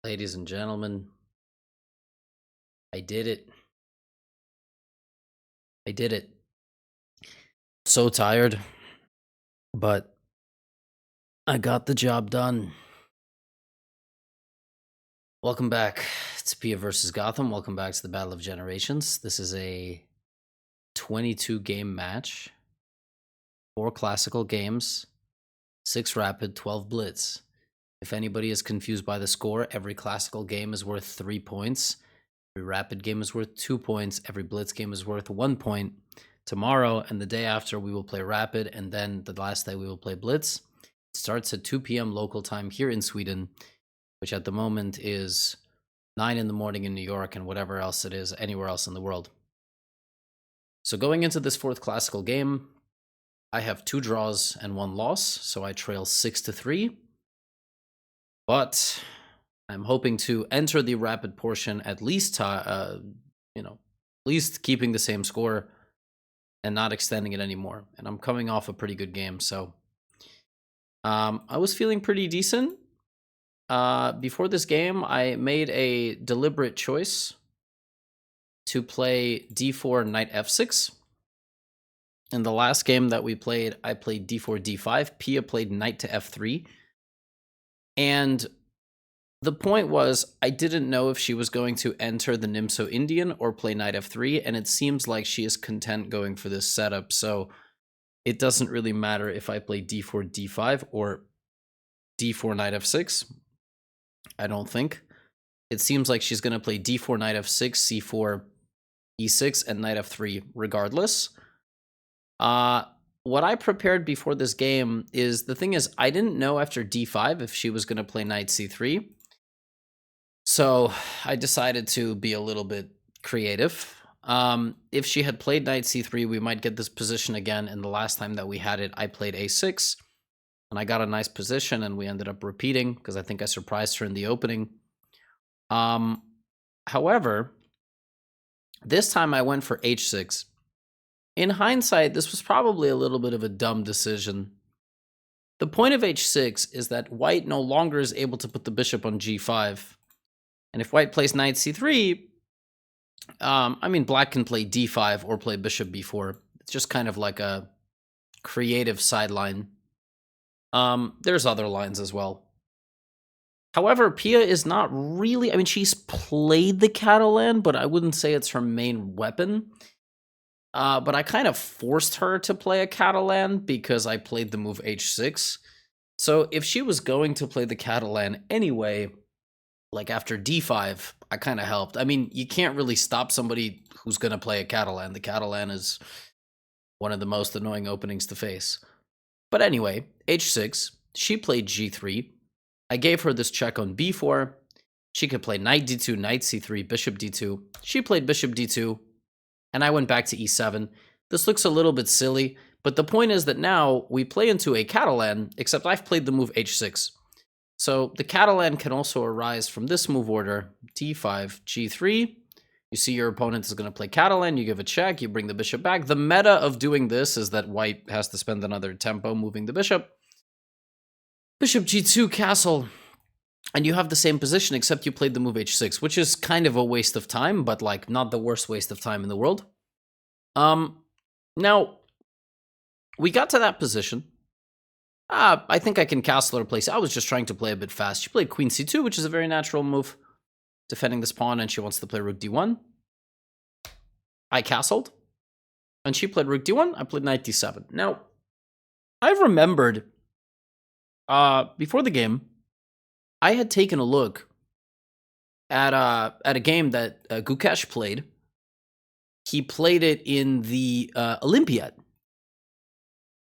Ladies and gentlemen, I did it. I did it. So tired, but I got the job done. Welcome back to Pia versus Gotham. Welcome back to the Battle of Generations. This is a 22 game match. 4 classical games, 6 rapid, 12 blitz. If anybody is confused by the score, every classical game is worth 3 points. Every rapid game is worth 2 points. Every blitz game is worth 1 point. Tomorrow and the day after, we will play rapid, and then the last day we will play blitz. It starts at 2 p.m. local time here in Sweden, which at the moment is 9 in the morning in New York and whatever else it is anywhere else in the world. So going into this 4th classical game, I have 2 draws and 1 loss, so I trail 6-3. But I'm hoping to enter the rapid portion at least, at least keeping the same score and not extending it anymore. And I'm coming off a pretty good game, so I was feeling pretty decent. Before this game, I made a deliberate choice to play d4 knight f6. In the last game that we played, I played d4 d5. Pia played knight to f3. And the point was, I didn't know if she was going to enter the Nimso Indian or play knight f3, and it seems like she is content going for this setup, so it doesn't really matter if I play d4 d5 or d4 knight f6. I don't think. It seems like she's going to play d4 knight f6, c4 e6, and knight f3 regardless. What I prepared before this game is, the thing is, I didn't know after d5 if she was going to play knight c3. So I decided to be a little bit creative. If she had played knight c3, we might get this position again. And the last time that we had it, I played a6. And I got a nice position, and we ended up repeating because I think I surprised her in the opening. However, this time I went for h6. In hindsight, this was probably a little bit of a dumb decision. The point of h6 is that white no longer is able to put the bishop on g5. And if white plays knight c3, black can play d5 or play bishop b4. It's just kind of like a creative sideline. There's other lines as well. However, Pia is not really... she's played the Catalan, but I wouldn't say it's her main weapon. But I kind of forced her to play a Catalan because I played the move h6. So if she was going to play the Catalan anyway, like after d5, I kind of helped. You can't really stop somebody who's going to play a Catalan. The Catalan is one of the most annoying openings to face. But anyway, h6, she played g3. I gave her this check on b4. She could play knight d2, knight c3, bishop d2. She played bishop d2. And I went back to e7. This looks a little bit silly, but the point is that now we play into a Catalan, except I've played the move h6. So the Catalan can also arise from this move order, d5, g3. You see your opponent is going to play Catalan, you give a check, you bring the bishop back. The meta of doing this is that white has to spend another tempo moving the bishop. Bishop g2, castle. And you have the same position, except you played the move h6, which is kind of a waste of time, but like not the worst waste of time in the world. Now, we got to that position. I think I can castle her place. I was just trying to play a bit fast. She played queen c2, which is a very natural move, defending this pawn, and she wants to play rook d1. I castled, and she played rook d1. I played knight d7. Now, I remembered before the game, I had taken a look at a game that Gukesh played. He played it in the Olympiad.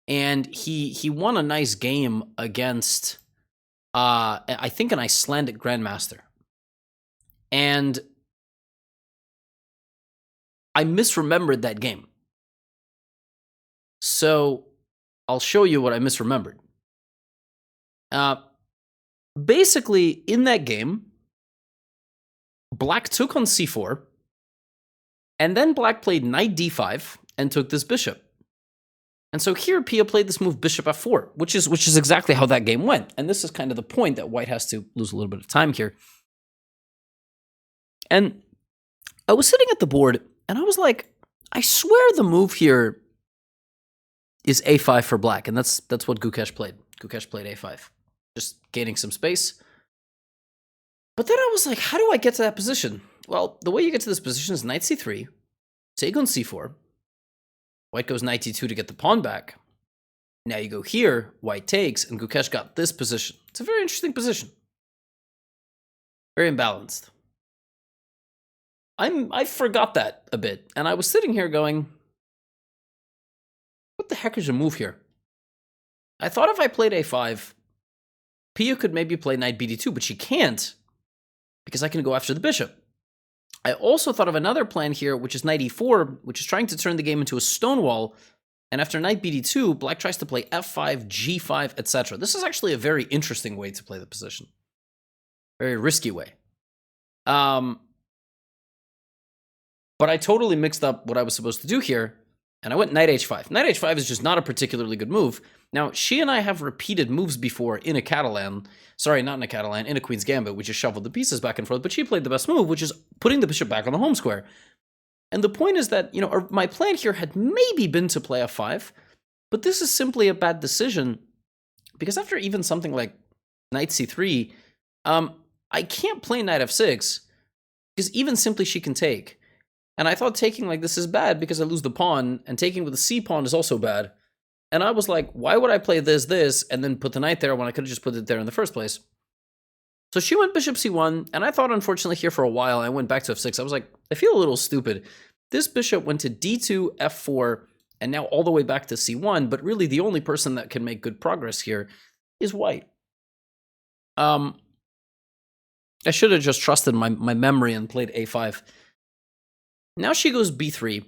And he won a nice game against, I think, an Icelandic grandmaster. And I misremembered that game. So I'll show you what I misremembered. Basically, in that game, black took on c4, and then black played knight d5 and took this bishop. And so here, Pia played this move bishop f4, which is exactly how that game went. And this is kind of the point that white has to lose a little bit of time here. And I was sitting at the board, and I was like, I swear the move here is a5 for black, and that's what Gukesh played. Gukesh played a5, just gaining some space. But then I was like, how do I get to that position? Well, the way you get to this position is knight c3, take on c4, white goes knight d2 to get the pawn back. Now you go here, white takes, and Gukesh got this position. It's a very interesting position. Very imbalanced. I forgot that a bit, and I was sitting here going, what the heck is a move here? I thought if I played a5, Pia could maybe play knight bd2, but she can't, because I can go after the bishop. I also thought of another plan here, which is knight e4, which is trying to turn the game into a stone wall, and after knight bd2, black tries to play f5, g5, etc. This is actually a very interesting way to play the position. Very risky way. But I totally mixed up what I was supposed to do here, and I went knight h5. Knight h5 is just not a particularly good move. Now, she and I have repeated moves before in a Catalan. Sorry, not in a Catalan, in a Queen's Gambit. We just shuffled the pieces back and forth, but she played the best move, which is putting the bishop back on the home square. And the point is that, my plan here had maybe been to play f5, but this is simply a bad decision, because after even something like knight c3, I can't play knight f6, because even simply she can take. And I thought taking like this is bad because I lose the pawn, and taking with the c pawn is also bad. And I was like, why would I play this, and then put the knight there when I could have just put it there in the first place? So she went bishop c1, and I thought, unfortunately, here for a while, I went back to f6. I was like, I feel a little stupid. This bishop went to d2, f4, and now all the way back to c1, but really the only person that can make good progress here is white. I should have just trusted my memory and played a5. Now she goes b3,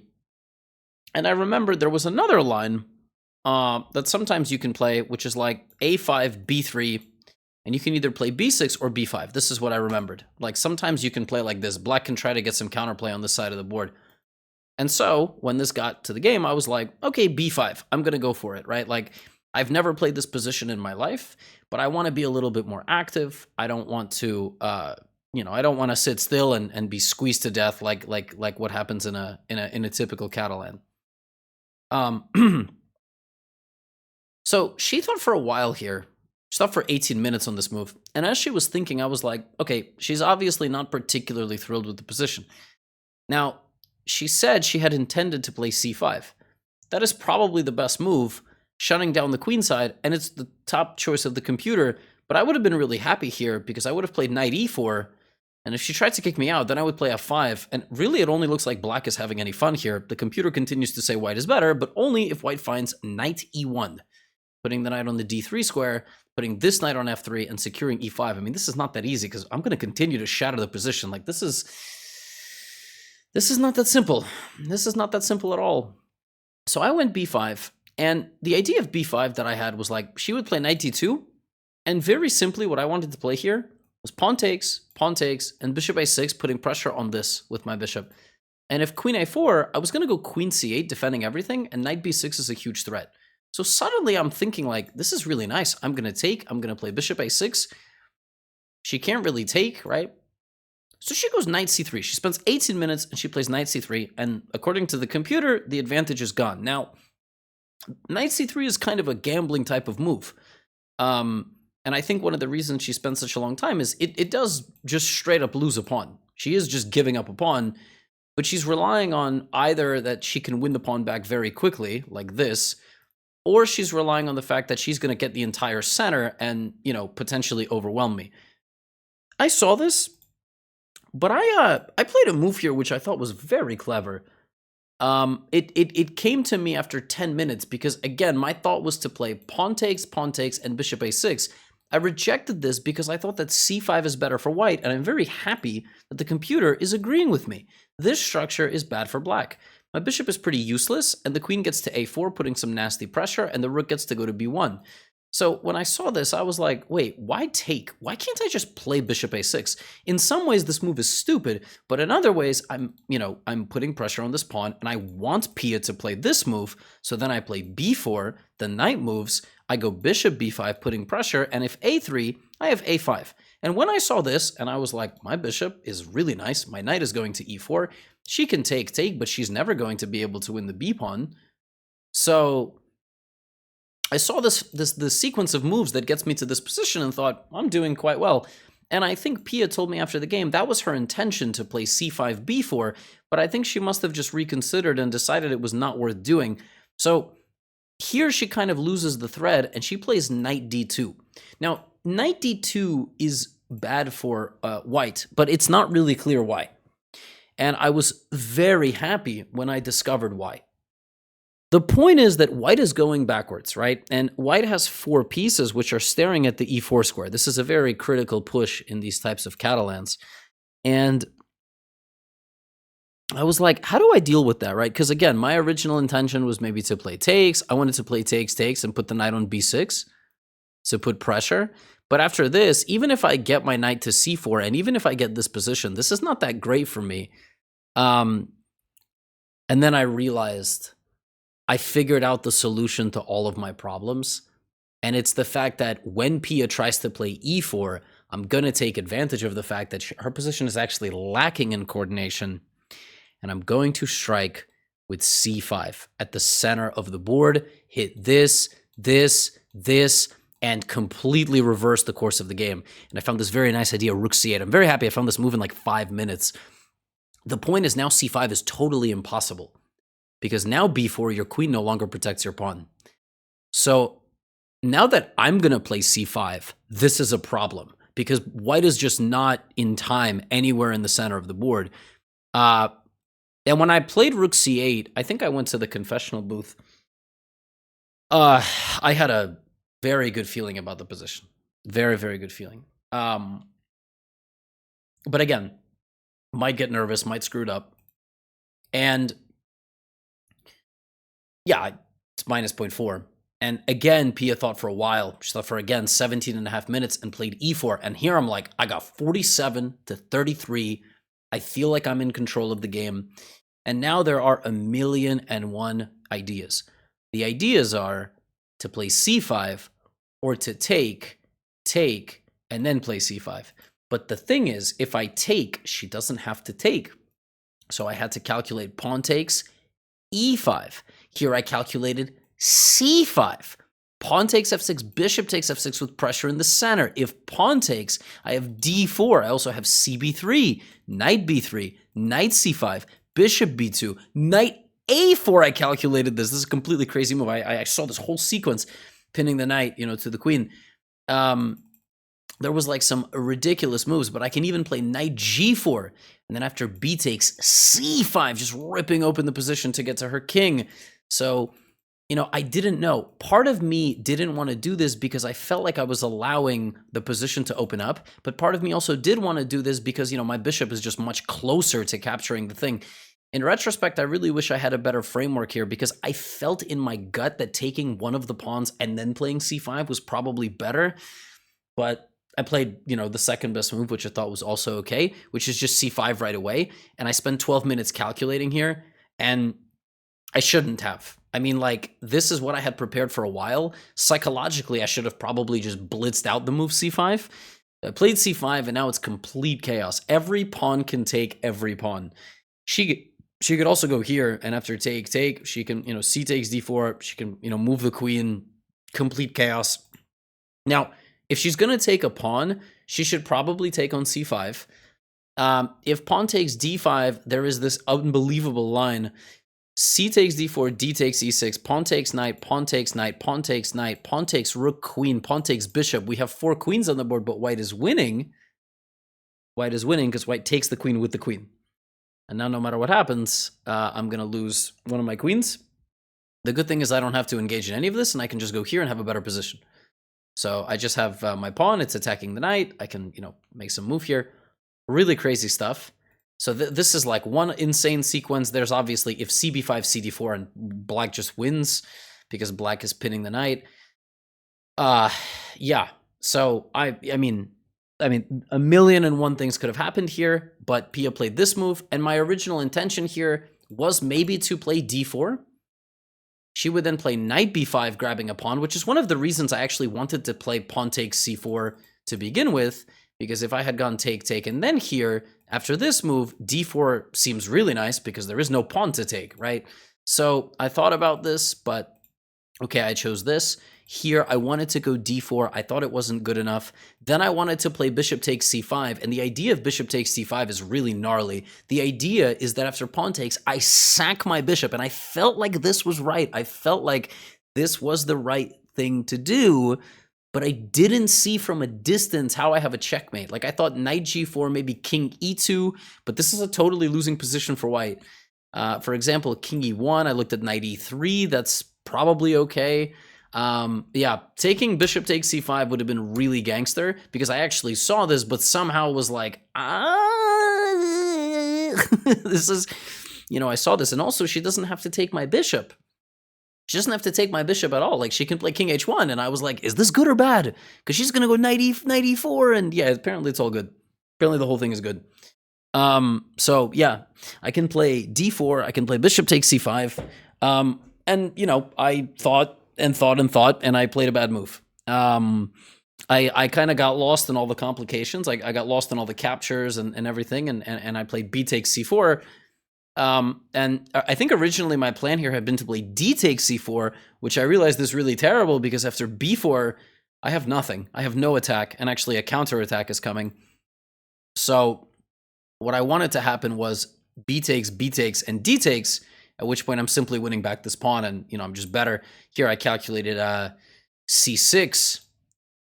and I remember there was another line that sometimes you can play, which is like a5, b3, and you can either play b6 or b5. This is what I remembered. Like sometimes you can play like this. Black can try to get some counterplay on this side of the board. And so when this got to the game, I was like, okay, b5, I'm going to go for it, right? Like I've never played this position in my life, but I want to be a little bit more active. I don't want to, I don't want to sit still and be squeezed to death like what happens in a typical Catalan. So she thought for a while here. She thought for 18 minutes on this move. And as she was thinking, I was like, okay, she's obviously not particularly thrilled with the position. Now, she said she had intended to play c5. That is probably the best move, shutting down the queen side, and it's the top choice of the computer. But I would have been really happy here because I would have played knight e4. And if she tried to kick me out, then I would play f5. And really, it only looks like black is having any fun here. The computer continues to say white is better, but only if white finds knight e1. Putting the knight on the d3 square, putting this knight on f3, and securing e5. I mean, this is not that easy because I'm going to continue to shatter the position. Like, this is not that simple. This is not that simple at all. So I went b5, and the idea of b5 that I had was like, she would play knight d2, and very simply what I wanted to play here was pawn takes, and bishop a6, putting pressure on this with my bishop. And if queen a4, I was going to go queen c8, defending everything, and knight b6 is a huge threat. So suddenly I'm thinking like, this is really nice. I'm going to take, I'm going to play bishop a6. She can't really take, right? So she goes knight c3. She spends 18 minutes and she plays knight c3. And according to the computer, the advantage is gone. Now, knight c3 is kind of a gambling type of move. And I think one of the reasons she spent such a long time is it does just straight up lose a pawn. She is just giving up a pawn, but she's relying on either that she can win the pawn back very quickly, like this, or she's relying on the fact that she's going to get the entire center and, potentially overwhelm me. I saw this, but I played a move here which I thought was very clever. It came to me after 10 minutes because, again, my thought was to play pawn takes, and bishop a6. I rejected this because I thought that c5 is better for white, and I'm very happy that the computer is agreeing with me. This structure is bad for black. My bishop is pretty useless, and the queen gets to a4, putting some nasty pressure, and the rook gets to go to b1. So when I saw this, I was like, wait, why take? Why can't I just play bishop a6? In some ways, this move is stupid, but in other ways, I'm putting pressure on this pawn, and I want Pia to play this move, so then I play b4, the knight moves, I go bishop b5, putting pressure, and if a3, I have a5. And when I saw this, and I was like, my bishop is really nice. My knight is going to e4. She can take, but she's never going to be able to win the b pawn. So I saw this sequence of moves that gets me to this position and thought, I'm doing quite well. And I think Pia told me after the game that was her intention, to play c5, b4, but I think she must have just reconsidered and decided it was not worth doing. So here she kind of loses the thread, and she plays knight d2. Now, knight d2 is bad for white, but it's not really clear why. And I was very happy when I discovered why. The point is that white is going backwards, right? And white has 4 pieces which are staring at the e4 square. This is a very critical push in these types of Catalans. And I was like, how do I deal with that, right? Because again, my original intention was maybe to play takes. I wanted to play takes, and put the knight on b6 to put pressure. But after this, even if I get my knight to c4, and even if I get this position, this is not that great for me. And then I realized I figured out the solution to all of my problems. And it's the fact that when Pia tries to play e4, I'm going to take advantage of the fact that her position is actually lacking in coordination. And I'm going to strike with c5 at the center of the board, hit this, and completely reverse the course of the game. And I found this very nice idea, rook c8. I'm very happy I found this move in like 5 minutes. The point is now c5 is totally impossible, because now b4, your queen no longer protects your pawn. So now that I'm going to play c5, this is a problem, because white is just not in time anywhere in the center of the board. And when I played rook c8, I think I went to the confessional booth. I had a very good feeling about the position. Very, very good feeling. But again, might get nervous, might screw it up. And yeah, it's minus 0.4. And again, Pia thought for a while. She thought for, again, 17.5 minutes and played e4. And here I'm like, I got 47 to 33. I feel like I'm in control of the game. And now there are 1,000,001 ideas. The ideas are to play c5 or to take, and then play c5. But the thing is, if I take, she doesn't have to take. So I had to calculate pawn takes, e5. Here I calculated c5. Pawn takes f6, bishop takes f6 with pressure in the center. If pawn takes, I have d4. I also have cb3, knight b3, knight c5, bishop b2, knight a4. I calculated this. This is a completely crazy move. I saw this whole sequence pinning the knight, to the queen. There was like some ridiculous moves, but I can even play knight g4. And then after b takes, c5, just ripping open the position to get to her king. So, I didn't know. Part of me didn't want to do this because I felt like I was allowing the position to open up. But part of me also did want to do this because, my bishop is just much closer to capturing the thing. In retrospect, I really wish I had a better framework here, because I felt in my gut that taking one of the pawns and then playing c5 was probably better. But I played, the second best move, which I thought was also okay, which is just c5 right away. And I spent 12 minutes calculating here, and I shouldn't have. I mean, this is what I had prepared for a while. Psychologically, I should have probably just blitzed out the move c5. I played c5, and now it's complete chaos. Every pawn can take every pawn. She could also go here, and after take, she can, c takes d4. She can, move the queen. Complete chaos. Now, if she's going to take a pawn, she should probably take on c5. If pawn takes d5, there is this unbelievable line. C takes d4, d takes e6, pawn takes knight, pawn takes knight, pawn takes knight, pawn takes rook, queen, pawn takes bishop. We have 4 queens on the board, but white is winning. White is winning because white takes the queen with the queen. And now no matter what happens, I'm going to lose one of my queens. The good thing is I don't have to engage in any of this, and I can just go here and have a better position. So I just have my pawn. It's attacking the knight. I can, make some move here. Really crazy stuff. So this is like one insane sequence. There's obviously if cb5, cd4, and black just wins because black is pinning the knight. Yeah. So I mean, 1,000,001 things could have happened here, but Pia played this move, and my original intention here was maybe to play d4. She would then play knight b5, grabbing a pawn, which is one of the reasons I actually wanted to play pawn takes c4 to begin with, because if I had gone take, and then here, after this move, d4 seems really nice because there is no pawn to take, right? So I thought about this, but okay, I chose this. Here, I wanted to go d4. I thought it wasn't good enough. Then I wanted to play bishop takes c5, and the idea of bishop takes c5 is really gnarly. The idea is that after pawn takes, I sack my bishop, and I felt like this was right. I felt like this was the right thing to do, but I didn't see from a distance how I have a checkmate. Like, I thought knight g4, maybe king e2, but this is a totally losing position for white. For example, king e1, I looked at knight e3, that's probably okay. Yeah, taking bishop takes c5 would have been really gangster, because I actually saw this, but somehow was like, this is, you know, I saw this, and also she doesn't have to take my bishop. She doesn't have to take my bishop at all. Like, she can play king h1, and I was like, is this good or bad? Because she's gonna go knight e4, and yeah, apparently it's all good. Apparently the whole thing is good. So yeah, I can play d4, I can play bishop takes c5, and you know, I thought, and I played a bad move. I kind of got lost in all the complications. I got lost in all the captures and everything, and I played b takes c4. And I think originally my plan here had been to play d takes c4, which I realized is really terrible, because after b4, I have nothing. I have no attack, and actually a counter attack is coming. So what I wanted to happen was b takes, and d takes, at which point I'm simply winning back this pawn, and, you know, I'm just better. Here I calculated c6,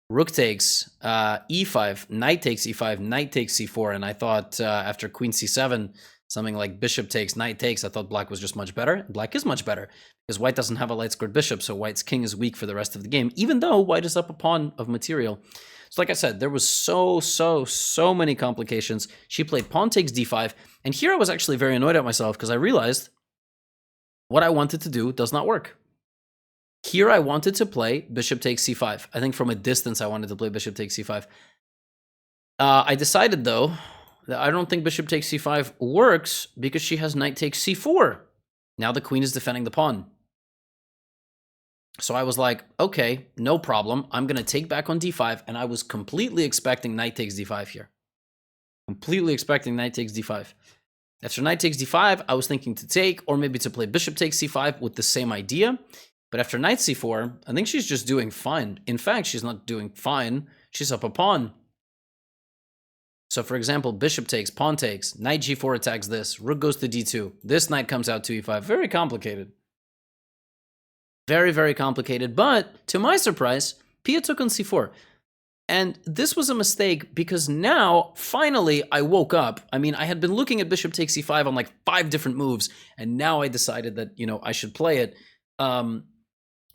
rook takes, e5, knight takes e5, knight takes c4, and I thought after queen c7, something like bishop takes, knight takes, I thought black was just much better. Black is much better, because white doesn't have a light-scored bishop, so white's king is weak for the rest of the game, even though white is up a pawn of material. So like I said, there was so many complications. She played pawn takes d5, and here I was actually very annoyed at myself, because I realized what I wanted to do does not work. Here I wanted to play bishop takes c5. I think from a distance I wanted to play bishop takes c5. I decided, though, that I don't think bishop takes c5 works, because she has knight takes c4. Now the queen is defending the pawn. So I was like, okay, no problem. I'm going to take back on d5, and I was completely expecting knight takes d5 here. Completely expecting knight takes d5. After knight takes d5, I was thinking to take, or maybe to play bishop takes c5 with the same idea. But after knight c4, I think she's just doing fine. In fact, she's not doing fine. She's up a pawn. So for example, bishop takes, pawn takes, knight g4 attacks this, rook goes to d2. This knight comes out to e5. Very complicated. Very, very complicated. But to my surprise, Pia took on c4. And this was a mistake, because now, finally, I woke up. I mean, I had been looking at bishop takes c5 on like 5 different moves, and now I decided that, you know, I should play it.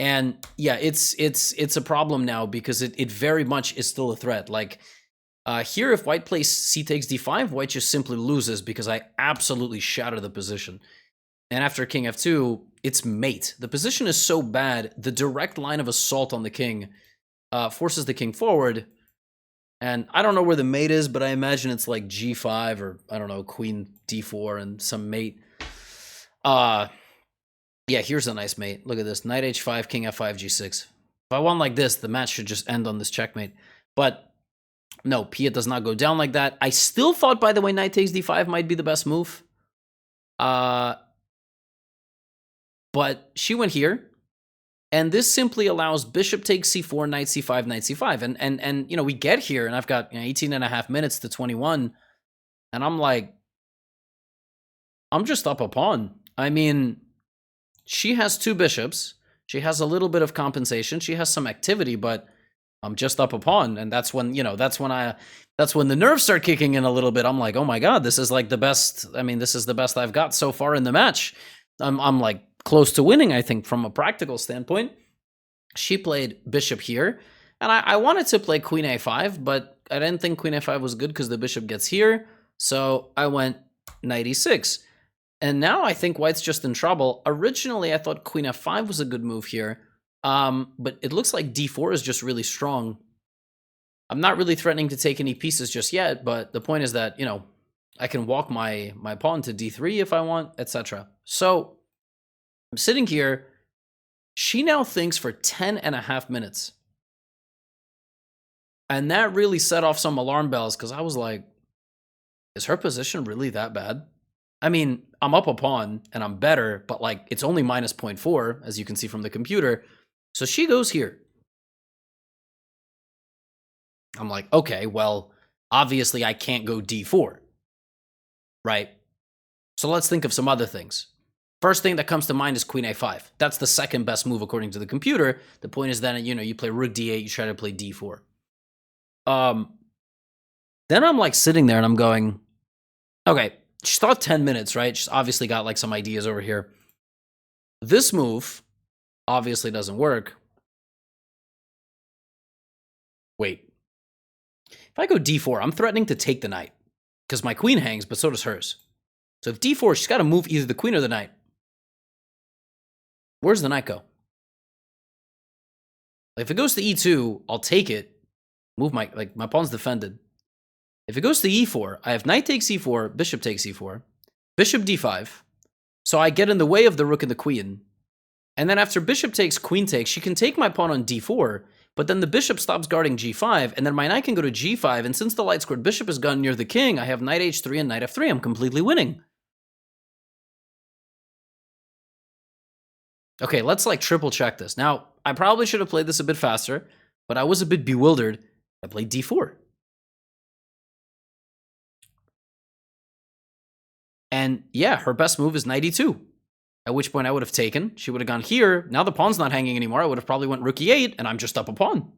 And yeah, it's a problem now, because it very much is still a threat. Like, here, if white plays c takes d5, white just simply loses, because I absolutely shattered the position. And after king f2, it's mate. The position is so bad, the direct line of assault on the king forces the king forward. And I don't know where the mate is, but I imagine it's like g5, or I don't know, queen d4 and some mate. Yeah, here's a nice mate. Look at this. Knight h5, king f5, g6. If I won like this, the match should just end on this checkmate. But no, Pia does not go down like that. I still thought, by the way, knight takes d5 might be the best move. But she went here, and this simply allows bishop takes c4, knight c5, knight c5. And you know, we get here, and I've got, you know, 18 and a half minutes to 21, and I'm like, I'm just up a pawn. I mean, she has 2 bishops. She has a little bit of compensation. She has some activity, but I'm just up a pawn. And that's when, you know, that's when the nerves start kicking in a little bit. I'm like, oh my God, this is like the best. I mean, this is the best I've got so far in the match. I'm like close to winning, I think, from a practical standpoint. She played bishop here, and I wanted to play queen a5, but I didn't think queen a5 was good because the bishop gets here. So I went knight e6. And now I think white's just in trouble. Originally, I thought queen f5 was a good move here, but it looks like d4 is just really strong. I'm not really threatening to take any pieces just yet, but the point is that, you know, I can walk my pawn to d3 if I want, etc. So I'm sitting here. She now thinks for 10 and a half minutes. And that really set off some alarm bells because I was like, is her position really that bad? I mean, I'm up a pawn and I'm better, but like it's only minus 0.4, as you can see from the computer. So she goes here. I'm like, okay, well, obviously I can't go d4, right? So let's think of some other things. First thing that comes to mind is queen a5. That's the second best move according to the computer. The point is then, you play rook d8, you try to play d4. Then I'm like sitting there and I'm going, okay, she's thought 10 minutes, right? She's obviously got like some ideas over here. This move obviously doesn't work. Wait. If I go d4, I'm threatening to take the knight because my queen hangs, but so does hers. So if d4, she's got to move either the queen or the knight. Where's the knight go? If it goes to e2, I'll take it. Move my pawn's defended. If it goes to e4, I have knight takes e4, bishop takes e4, bishop d5. So I get in the way of the rook and the queen. And then after bishop takes, queen takes, she can take my pawn on d4, but then the bishop stops guarding g5, and then my knight can go to g5, and since the light squared bishop is gone near the king, I have knight h3 and knight f3. I'm completely winning. Okay, let's like triple check this. Now, I probably should have played this a bit faster, but I was a bit bewildered. I played d4. And yeah, her best move is knight e2, at which point I would have taken. She would have gone here. Now the pawn's not hanging anymore. I would have probably went rook e8, and I'm just up a pawn.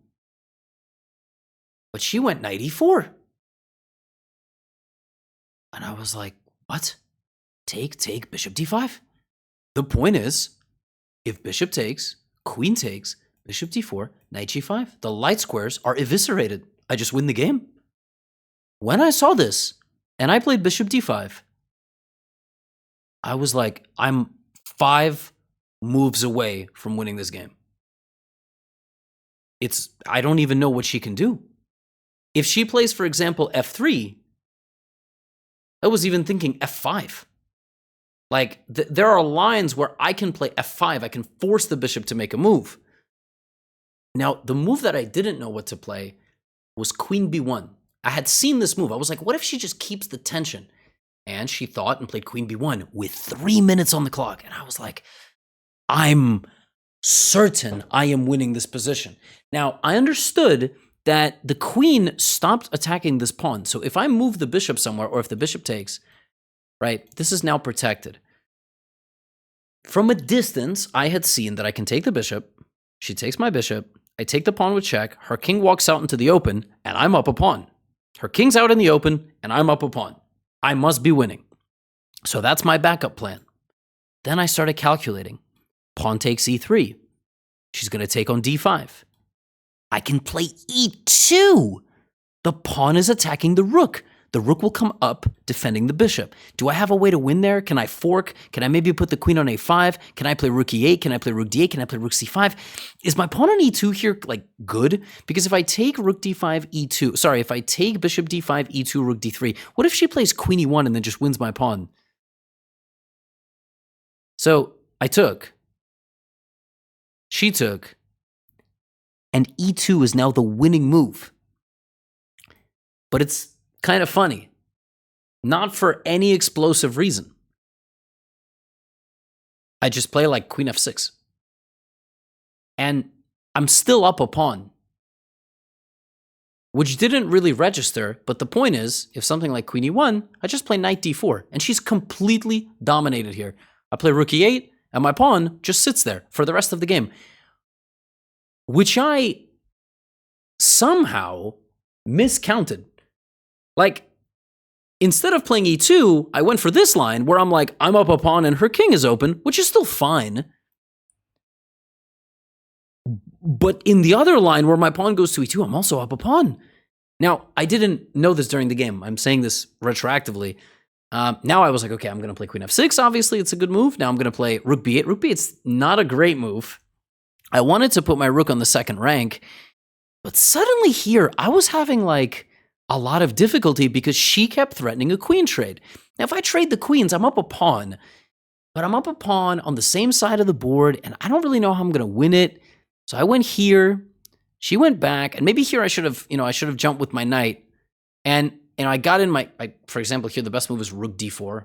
But she went knight e4. And I was like, what? Take, bishop d5. The point is, if bishop takes, queen takes, bishop d4, knight g5, the light squares are eviscerated. I just win the game. When I saw this, and I played bishop d5, I was like, I'm 5 moves away from winning this game. I don't even know what she can do. If she plays, for example, f3, I was even thinking f5. Like, there are lines where I can play f5. I can force the bishop to make a move. Now, the move that I didn't know what to play was queen b1. I had seen this move. I was like, what if she just keeps the tension? And she thought and played queen b1 with 3 minutes on the clock. And I was like, I'm certain I am winning this position. Now, I understood that the queen stopped attacking this pawn. So if I move the bishop somewhere, or if the bishop takes, right, this is now protected. From a distance, I had seen that I can take the bishop. She takes my bishop. I take the pawn with check. Her king walks out into the open, and I'm up a pawn. Her king's out in the open, and I'm up a pawn. I must be winning. So that's my backup plan. Then I started calculating. Pawn takes e3. She's going to take on d5. I can play e2. The pawn is attacking the rook. The rook will come up defending the bishop. Do I have a way to win there? Can I fork? Can I maybe put the queen on a5? Can I play rook e8? Can I play rook d8? Can I play rook c5? Is my pawn on e2 here like good? Because if I take rook d5 e2, sorry, if I take bishop d5 e2 rook d3, what if she plays queen e1 and then just wins my pawn? So I took, she took, and e2 is now the winning move. But it's kind of funny. Not for any explosive reason. I just play like queen f6. And I'm still up a pawn. Which didn't really register, but the point is, if something like queen e1, I just play knight d4. And she's completely dominated here. I play rook e8, and my pawn just sits there for the rest of the game. Which I somehow miscounted. Like, instead of playing e2, I went for this line where I'm like, I'm up a pawn and her king is open, which is still fine. But in the other line where my pawn goes to e2, I'm also up a pawn. Now, I didn't know this during the game. I'm saying this retroactively. Now I was like, okay, I'm going to play queen f6. Obviously, it's a good move. Now I'm going to play rook b8. Rook b8's not a great move. I wanted to put my rook on the second rank. But suddenly here, I was having like a lot of difficulty because she kept threatening a queen trade. Now, if I trade the queens, I'm up a pawn. But I'm up a pawn on the same side of the board, and I don't really know how I'm going to win it. So I went here, She went back, and maybe here I should have, I should have jumped with my knight. And I got in for example, here the best move is rook d4.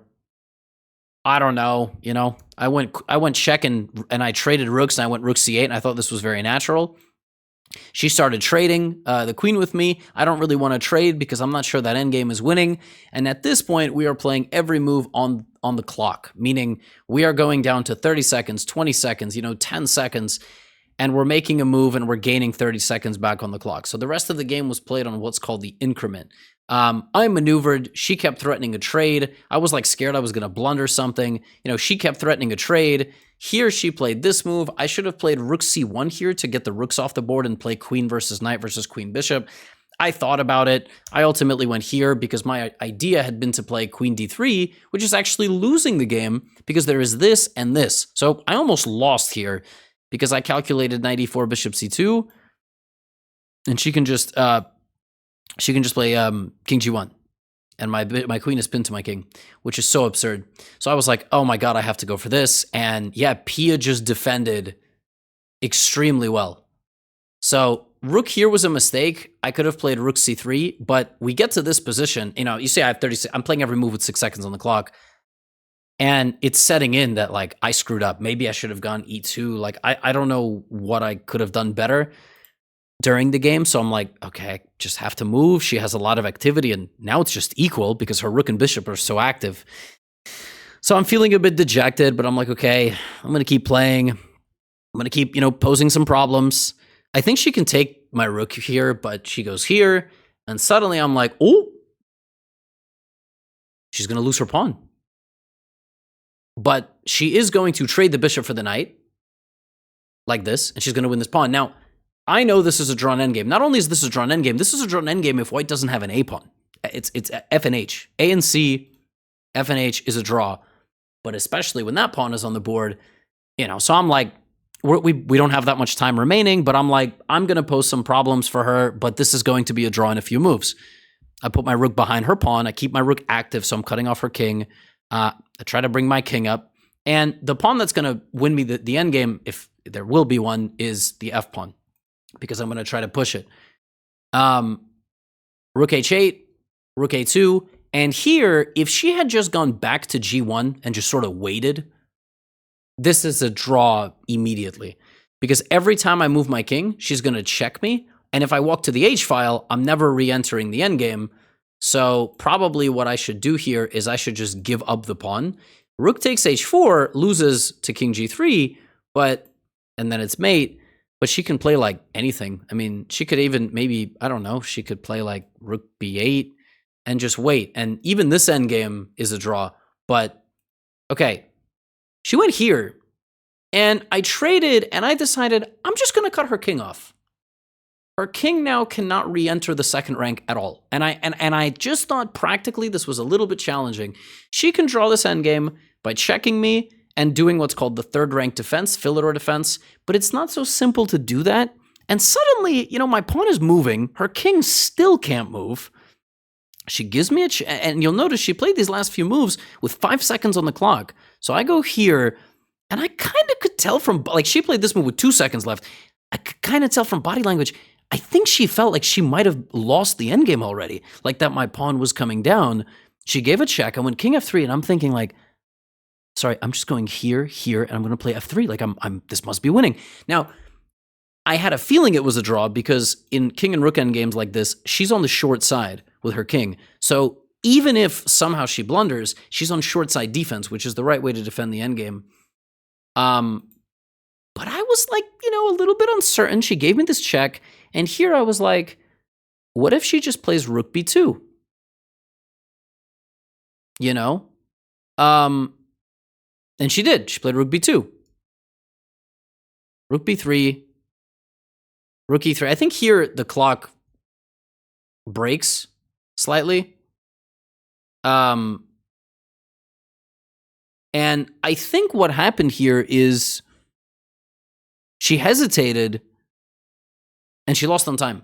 I don't know, I went check and I traded rooks, and I went rook c8, and I thought this was very natural. She started trading the queen with me. I don't really want to trade because I'm not sure that endgame is winning. And at this point, we are playing every move on the clock, meaning we are going down to 30 seconds, 20 seconds, 10 seconds, and we're making a move and we're gaining 30 seconds back on the clock. So the rest of the game was played on what's called the increment. I maneuvered. She kept threatening a trade. I was like scared I was going to blunder something. She kept threatening a trade. Here she played this move. I should have played rook c1 here to get the rooks off the board and play queen versus knight versus queen bishop. I thought about it. I ultimately went here because my idea had been to play queen d3, which is actually losing the game because there is this and this. So I almost lost here because I calculated knight e4, bishop c2, and she can just play king g1. And my queen is pinned to my king, which is so absurd. So I was like, oh my God, I have to go for this. And yeah, Pia just defended extremely well. So rook here was a mistake. I could have played rook c3, but we get to this position. You see I have 30, I'm playing every move with 6 seconds on the clock. And it's setting in that like I screwed up. Maybe I should have gone e2. Like I don't know what I could have done better during the game. So I'm like, okay, I just have to move. She has a lot of activity, and now it's just equal because her rook and bishop are so active. So I'm feeling a bit dejected, but I'm like, okay, I'm going to keep playing. I'm going to keep, posing some problems. I think she can take my rook here, but she goes here, and suddenly I'm like, oh, she's going to lose her pawn. But she is going to trade the bishop for the knight like this, and she's going to win this pawn. Now, I know this is a drawn endgame. Not only is this a drawn endgame, this is a drawn endgame if white doesn't have an A pawn. It's F and H. A and C, F and H is a draw. But especially when that pawn is on the board, so I'm like, we don't have that much time remaining, but I'm like, I'm going to pose some problems for her, but this is going to be a draw in a few moves. I put my rook behind her pawn. I keep my rook active, so I'm cutting off her king. I try to bring my king up. And the pawn that's going to win me the endgame, if there will be one, is the F pawn, because I'm going to try to push it. Rook h8, rook a2, and here, if she had just gone back to g1 and just sort of waited, this is a draw immediately. Because every time I move my king, she's going to check me, and if I walk to the h-file, I'm never re-entering the endgame. So probably what I should do here is I should just give up the pawn. Rook takes h4, loses to king g3, and then it's mate. But she can play like anything. I mean, she could even maybe, I don't know, she could play like rook b8 and just wait. And even this endgame is a draw. But, okay, she went here. And I traded, and I decided I'm just going to cut her king off. Her king now cannot re-enter the second rank at all. And I just thought practically this was a little bit challenging. She can draw this endgame by checking me and doing what's called the third rank defense, Philidor defense, but it's not so simple to do that. And suddenly, my pawn is moving. Her king still can't move. She gives me and you'll notice she played these last few moves with 5 seconds on the clock. So I go here, and I kind of could tell from, like, she played this move with 2 seconds left. I could kind of tell from body language, I think she felt like she might have lost the endgame already, like that my pawn was coming down. She gave a check. I went king f3, and I'm thinking like, sorry, I'm just going here, and I'm going to play f3. Like this must be winning. Now, I had a feeling it was a draw because in king and rook endgames like this, she's on the short side with her king. So even if somehow she blunders, she's on short side defense, which is the right way to defend the endgame. But I was like, a little bit uncertain. She gave me this check, and here I was like, what if she just plays rook b2? And she did. She played rook b2. Rook b3. Rook e3. I think here the clock breaks slightly. And I think what happened here is she hesitated and she lost on time.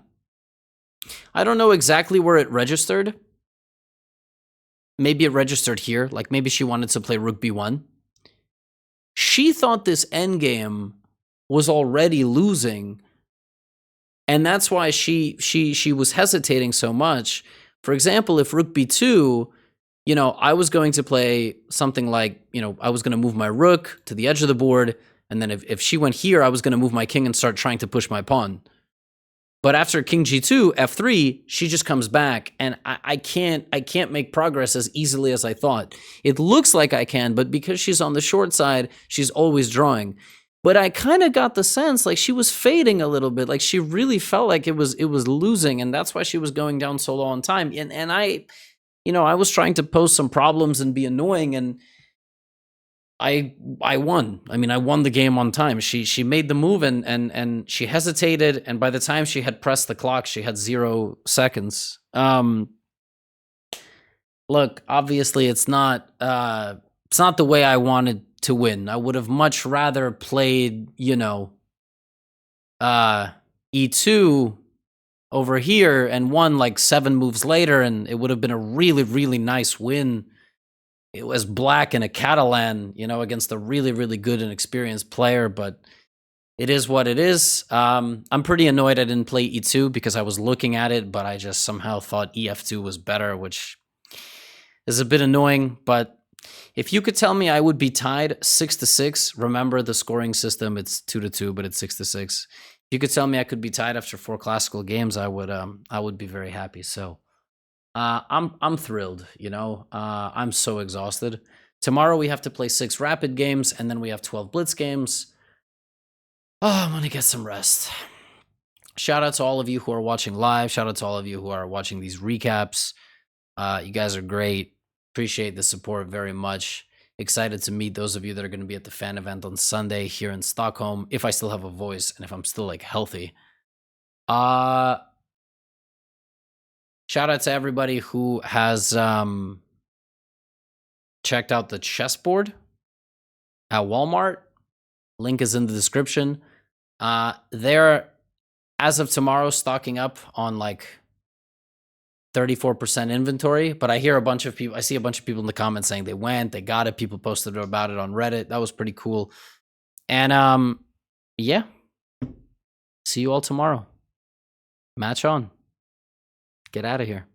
I don't know exactly where it registered. Maybe it registered here. Like maybe she wanted to play rook b1. She thought this endgame was already losing, And that's why she was hesitating so much. For example, if rook b2, you know, I was going to play something like, you know, I was going to move my rook to the edge of the board, and then if she went here, I was going to move my king and start trying to push my pawn. But after king g2, f3, she just comes back, and I can't make progress as easily as I thought. It looks like I can, but because she's on the short side, she's always drawing. But I kind of got the sense like she was fading a little bit, like she really felt like it was losing, and that's why she was going down so low on time. And I, you know, I was trying to pose some problems and be annoying, and I won. I mean, I won the game on time. She made the move and she hesitated, and by the time she had pressed the clock, she had 0 seconds. Look, obviously it's not the way I wanted to win. I would have much rather played, you know, e2 over here and won like 7 moves later, and it would have been a really, really nice win. It was black in a Catalan, you know, against a really, really good and experienced player, but it is what it is. I'm pretty annoyed I didn't play e2 because I was looking at it, but I just somehow thought ef2 was better, which is a bit annoying. But if you could tell me I would be tied 6-6, remember the scoring system, it's 2-2, but it's 6-6. If you could tell me I could be tied after 4 classical games, I would be very happy. So I'm thrilled, you know. I'm so exhausted. Tomorrow we have to play 6 rapid games, and then we have 12 blitz games. Oh, I'm gonna get some rest. Shout out to all of you who are watching live. Shout out to all of you who are watching these recaps. You guys are great. Appreciate the support very much. Excited to meet those of you that are going to be at the fan event on Sunday here in Stockholm, if I still have a voice and if I'm still like healthy. Shout out to everybody who has checked out the chessboard at Walmart. Link is in the description. They're, as of tomorrow, stocking up on like 34% inventory, but I see a bunch of people in the comments saying they went, they got it. People posted about it on Reddit. That was pretty cool. And yeah, see you all tomorrow. Match on. Get out of here.